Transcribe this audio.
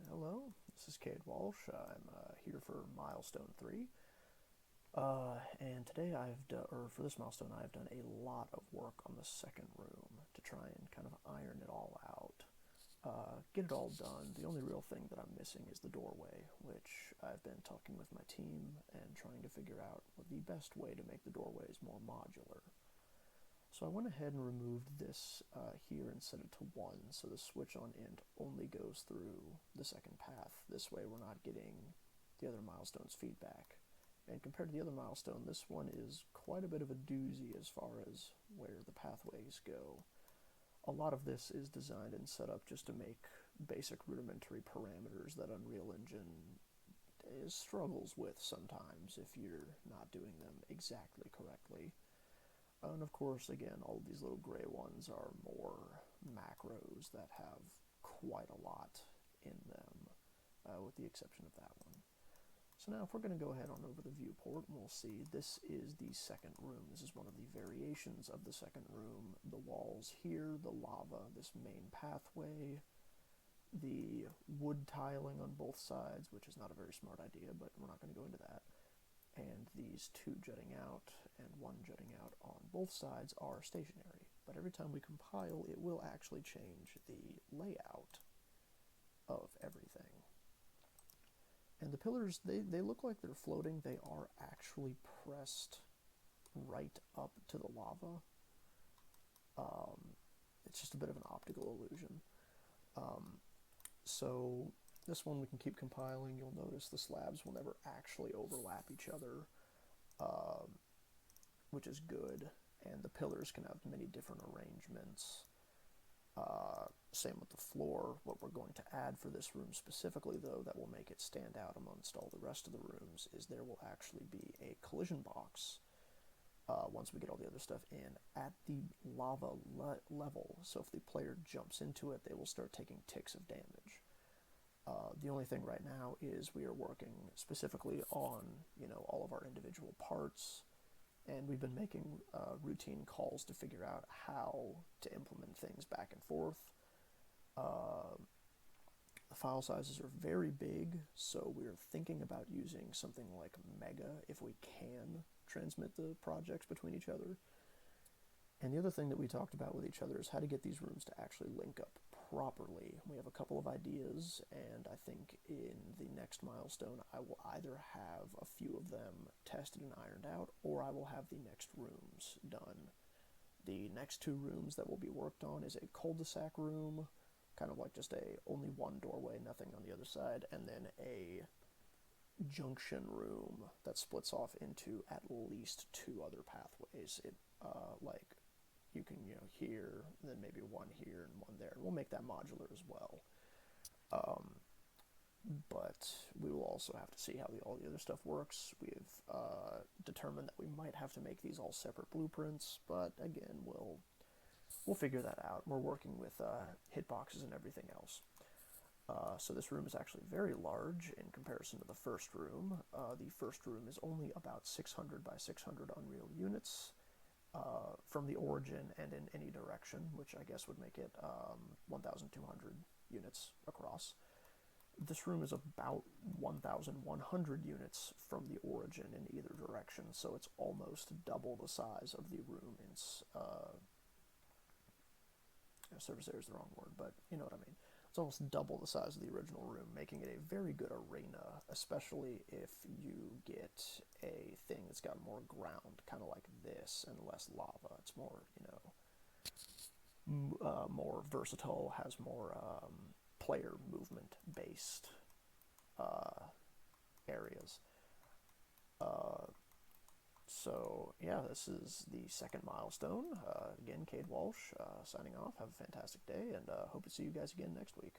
Hello, this is Cade Walsh. I'm here for Milestone 3. And today or for this milestone, I've done a lot of work on the second room to try and kind of iron it all out. Get it all done. The only real thing that I'm missing is the doorway, which I've been talking with my team and trying to figure out the best way to make the doorways more modular. So I went ahead and removed this here and set it to 1, so the switch on int only goes through the second path. This way we're not getting the other milestone's feedback. And compared to the other milestone, this one is quite a bit of a doozy as far as where the pathways go. A lot of this is designed and set up just to make basic rudimentary parameters that Unreal Engine struggles with sometimes if you're not doing them exactly correctly. And of course, again, all of these little gray ones are more macros that have quite a lot in them, with the exception of that one. So now if we're going to go ahead on over the viewport, we'll see this is the second room. This is one of the variations of the second room. The walls here, the lava, this main pathway, the wood tiling on both sides, which is not a very smart idea, but we're not going to go into that. And these two jutting out and one jutting out on both sides are stationary. But every time we compile, it will actually change the layout of everything. And the pillars, they look like they're floating. They are actually pressed right up to the lava. It's just a bit of an optical illusion. So this one we can keep compiling. You'll notice the slabs will never actually overlap each other, which is good. And the pillars can have many different arrangements. Same with the floor. What we're going to add for this room specifically, though, that will make it stand out amongst all the rest of the rooms, is there will actually be a collision box once we get all the other stuff in at the lava level. So if the player jumps into it, they will start taking ticks of damage. The only thing right now is we are working specifically on, all of our individual parts, and we've been making routine calls to figure out how to implement things back and forth. The file sizes are very big, so we're thinking about using something like Mega if we can transmit the projects between each other. And the other thing that we talked about with each other is how to get these rooms to actually link up properly. We have a couple of ideas, and I think in the next milestone I will either have a few of them tested and ironed out, or I will have the next rooms done. The next two rooms that will be worked on is a cul-de-sac room, kind of like just only one doorway, nothing on the other side, and then a junction room that splits off into at least two other pathways. Like you can, here, and then maybe one here and one there. We'll make that modular as well. But we will also have to see how all the other stuff works. We've determined that we might have to make these all separate blueprints, but again, we'll figure that out. We're working with hitboxes and everything else. So this room is actually very large in comparison to the first room. The first room is only about 600 by 600 Unreal units. From the origin and in any direction, which I guess would make it 1,200 units across. This room is about 1,100 units from the origin in either direction, so it's almost double the size of the room in surface area is the wrong word, but you know what I mean. It's almost double the size of the original room, making it a very good arena, especially if you get a thing that's got more ground, kind of like this, and less lava. It's more, more versatile, has more player movement-based areas. So, yeah, this is the second milestone. Again, Cade Walsh signing off. Have a fantastic day, and hope to see you guys again next week.